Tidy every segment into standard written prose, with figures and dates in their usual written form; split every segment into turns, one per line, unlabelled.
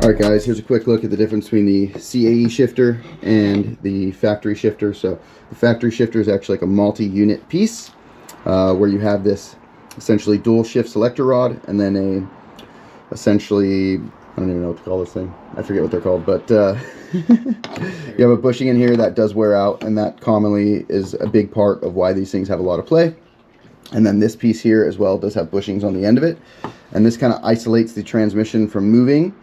Alright guys, here's a quick look at the difference between the CAE shifter and the factory shifter. So the factory shifter is actually like a multi-unit piece where you have this essentially dual shift selector rod and then essentially, I don't even know what to call this thing. I forget what they're called, but you have a bushing in here that does wear out, and that commonly is a big part of why these things have a lot of play. And then this piece here as well does have bushings on the end of it, and this kind of isolates the transmission from moving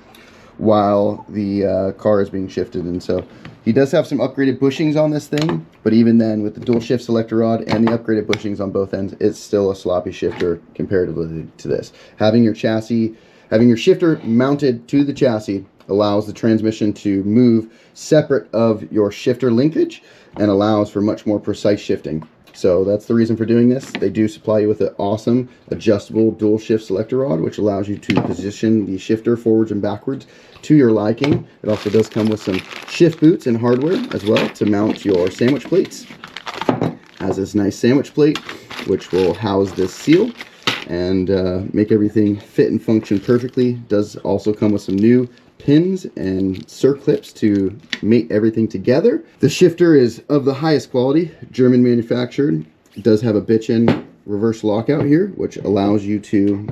while the car is being shifted. And so he does have some upgraded bushings on this thing, but even then with the dual shift selector rod and the upgraded bushings on both ends, it's still a sloppy shifter comparatively to this. Having your shifter mounted to the chassis allows the transmission to move separate of your shifter linkage and allows for much more precise shifting. So that's the reason for doing this. They do supply you with an awesome adjustable dual shift selector rod, which allows you to position the shifter forwards and backwards to your liking. It also does come with some shift boots and hardware as well to mount your sandwich plates. Has this nice sandwich plate, which will house this seal and make everything fit and function perfectly. Does also come with some new pins and circlips to mate everything together. The shifter is of the highest quality, German manufactured. It does have a bitch-in reverse lockout here, which allows you to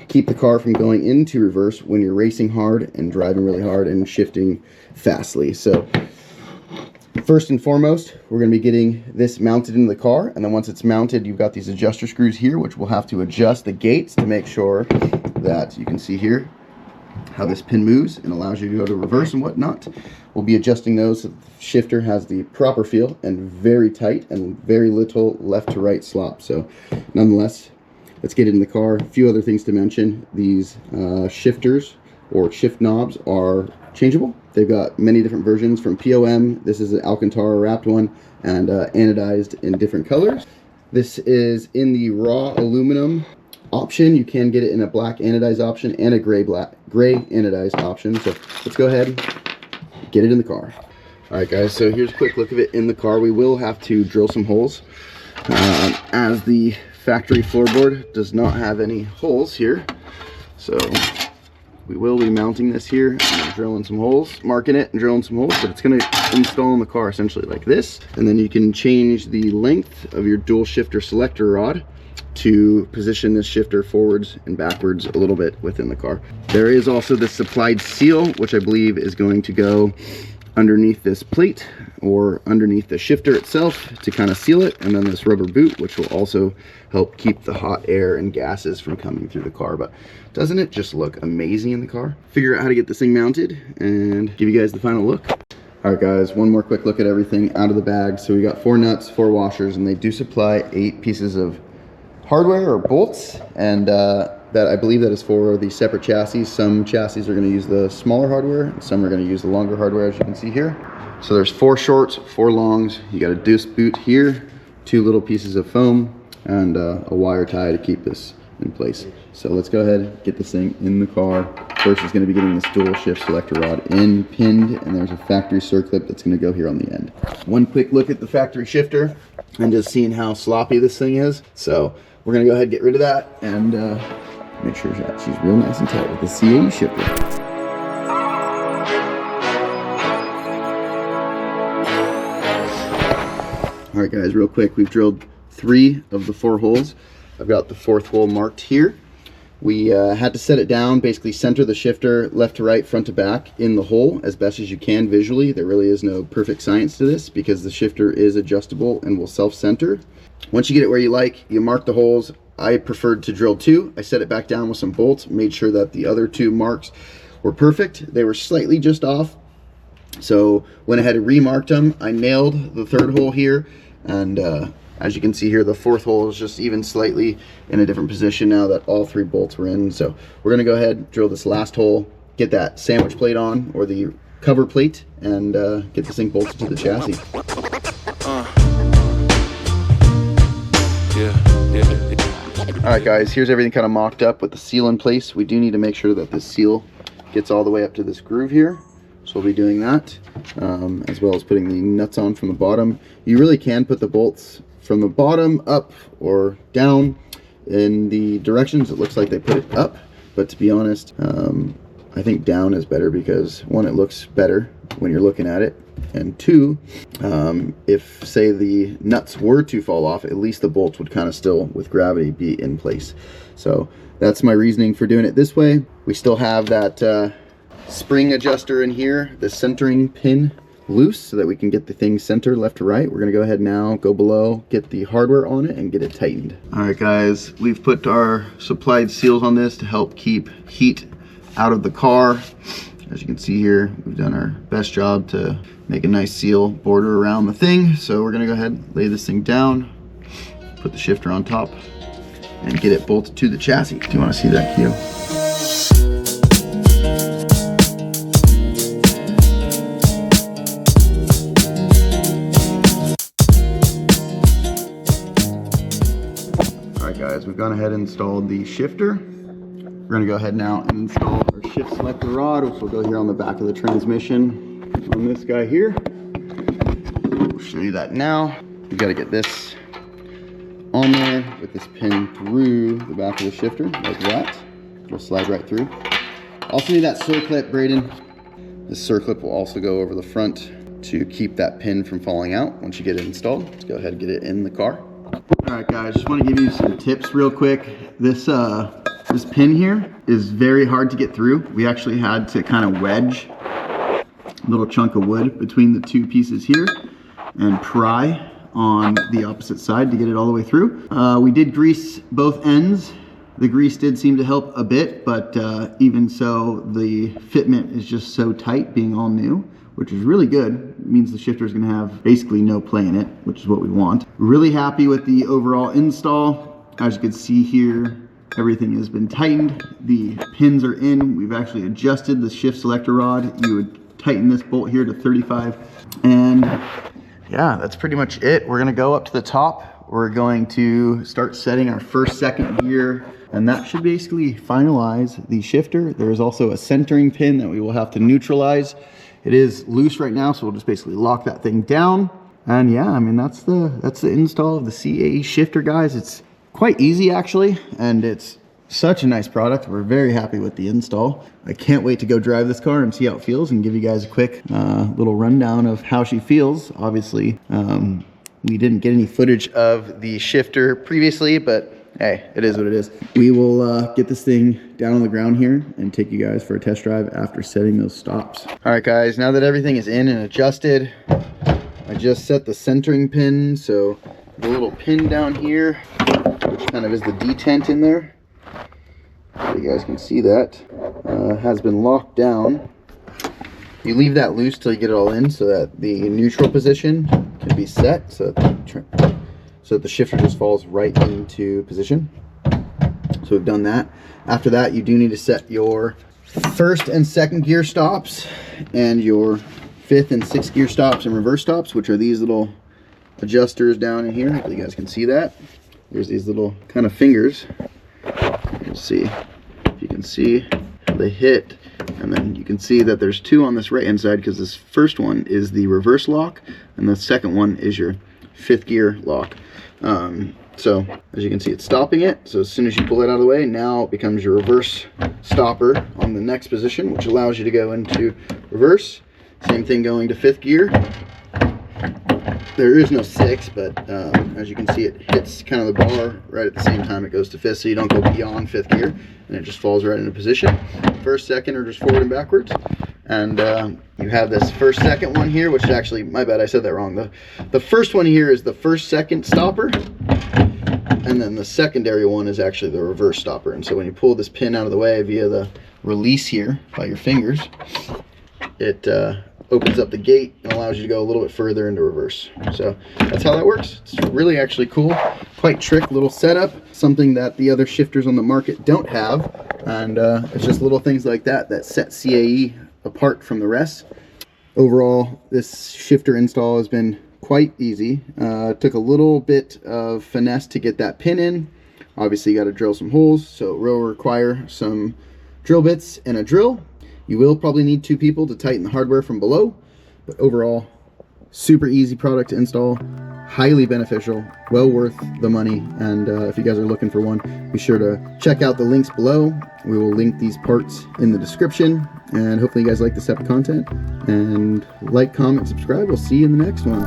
keep the car from going into reverse when you're racing hard and driving really hard and shifting fastly. So first and foremost, we're going to be getting this mounted in the car, and then once it's mounted, you've got these adjuster screws here, which we'll have to adjust the gates to make sure that you can see here how this pin moves and allows you to go to reverse and whatnot. We'll be adjusting those so the shifter has the proper feel and very tight and very little left to right slop. So nonetheless, let's get it in the car. A few other things to mention. These shifters or shift knobs are changeable. They've got many different versions from POM. This is an Alcantara wrapped one and anodized in different colors. This is in the raw aluminum option. You can get it in a black anodized option and a gray anodized option. So let's go ahead and get it in the car. All right guys, so here's a quick look of it in the car. We will have to drill some holes as the factory floorboard does not have any holes here. So we will be mounting this here and drilling some holes, marking it and drilling some holes, but it's going to install in the car essentially like this. And then you can change the length of your dual shifter selector rod to position this shifter forwards and backwards a little bit within the car. There is also this supplied seal, which I believe is going to go underneath this plate or underneath the shifter itself to kind of seal it, and then this rubber boot, which will also help keep the hot air and gases from coming through the car. But doesn't it just look amazing in the car? Figure out how to get this thing mounted and give you guys the final look. All right guys, one more quick look at everything out of the bag. So we got 4 nuts, 4 washers, and they do supply 8 pieces of hardware or bolts, and that I believe that is for the separate chassis. Some chassis are going to use the smaller hardware, and some are going to use the longer hardware, as you can see here. So there's 4 shorts, 4 longs. You got a deuce boot here, 2 little pieces of foam, and a wire tie to keep this in place. So let's go ahead and get this thing in the car. First is going to be getting this dual shift selector rod pinned, and there's a factory circlip that's going to go here on the end. One quick look at the factory shifter and just seeing how sloppy this thing is. So we're going to go ahead and get rid of that and make sure that she's real nice and tight with the CAE shifter. All right guys, real quick, we've drilled 3 of the 4 holes. I've got the 4th hole marked here. We had to set it down, basically center the shifter left to right, front to back in the hole as best as you can visually. There really is no perfect science to this because the shifter is adjustable and will self-center. Once you get it where you like, you mark the holes. I preferred to drill 2. I set it back down with some bolts, made sure that the other 2 marks were perfect. They were slightly just off, so went ahead and remarked them. I nailed the 3rd hole here, and as you can see here, the 4th hole is just even slightly in a different position now that all 3 bolts were in. So we're going to go ahead and drill this last hole, get that sandwich plate on, or the cover plate, and get this thing bolted to the chassis. All right guys, here's everything kind of mocked up with the seal in place. We do need to make sure that this seal gets all the way up to this groove here. So we'll be doing that, as well as putting the nuts on from the bottom. You really can put the bolts from the bottom up or down in the directions it looks like they put it up, but to be honest, I think down is better because one, it looks better when you're looking at it, and two, if say the nuts were to fall off, at least the bolts would kind of still with gravity be in place. So that's my reasoning for doing it this way. We still have that spring adjuster in here, the centering pin loose, so that we can get the thing centered left to right. We're gonna go ahead now, go below, get the hardware on it and get it tightened. All right guys, we've put our supplied seals on this to help keep heat out of the car. As you can see here, we've done our best job to make a nice seal border around the thing. So we're gonna go ahead, lay this thing down, put the shifter on top, and get it bolted to the chassis. Do you wanna see that, Keo? All right guys, we've gone ahead and installed the shifter. We're gonna go ahead now and install our shift selector rod, which will go here on the back of the transmission on this guy here. We'll show you that now. You gotta get this on there with this pin through the back of the shifter, like that. It'll slide right through. Also need that circlip, Braden. This circlip will also go over the front to keep that pin from falling out once you get it installed. Let's go ahead and get it in the car. All right guys, just wanna give you some tips real quick. This pin here is very hard to get through. We actually had to kind of wedge a little chunk of wood between the two pieces here and pry on the opposite side to get it all the way through. We did grease both ends. The grease did seem to help a bit, but even so, the fitment is just so tight being all new, which is really good. It means the shifter is gonna have basically no play in it, which is what we want. Really happy with the overall install. As you can see here, everything has been tightened. The pins are in. We've actually adjusted the shift selector rod. You would tighten this bolt here to 35. And yeah, that's pretty much it. We're gonna go up to the top. We're going to start setting our first, second gear, and that should basically finalize the shifter. There is also a centering pin that we will have to neutralize. It is loose right now, so we'll just basically lock that thing down. And yeah, I mean, that's the install of the CAE shifter, guys. It's quite easy actually, and it's such a nice product. We're very happy with the install. I can't wait to go drive this car and see how it feels and give you guys a quick little rundown of how she feels. Obviously, we didn't get any footage of the shifter previously, but hey, it is what it is. We will get this thing down on the ground here and take you guys for a test drive after setting those stops. All right guys, now that everything is in and adjusted, I just set the centering pin, so the little pin down here, which kind of is the detent in there, so you guys can see that, has been locked down. You leave that loose till you get it all in so that the neutral position can be set, so that the shifter just falls right into position. So we've done that. After that, you do need to set your first and second gear stops and your fifth and sixth gear stops and reverse stops, which are these little adjusters down in here. Hopefully you guys can see that. There's these little kind of fingers. Let's see if you can see how they hit, and then you can see that there's two on this right hand side because this first one is the reverse lock and the second one is your fifth gear lock. So as you can see, it's stopping it. So as soon as you pull it out of the way, now it becomes your reverse stopper on the next position, which allows you to go into reverse. Same thing going to fifth gear. There is no six, but as you can see, it hits kind of the bar right at the same time it goes to fifth, so you don't go beyond fifth gear, and it just falls right into position. First, second are just forward and backwards. And you have this first, second one here, which is actually, my bad, I said that wrong. The first one here is the first, second stopper, and then the secondary one is actually the reverse stopper. And so when you pull this pin out of the way via the release here by your fingers, it opens up the gate and allows you to go a little bit further into reverse. So that's how that works. It's really actually cool, quite trick little setup, something that the other shifters on the market don't have. And it's just little things like that that set CAE apart from the rest. Overall, this shifter install has been quite easy. Took a little bit of finesse to get that pin in. Obviously you got to drill some holes, so it will require some drill bits and a drill. You will probably need two people to tighten the hardware from below, but overall, super easy product to install. highly beneficial, well worth the money. And if you guys are looking for one, be sure to check out the links below. We will link these parts in the description, and hopefully you guys like this type of content. And like, comment, subscribe. We'll see you in the next one.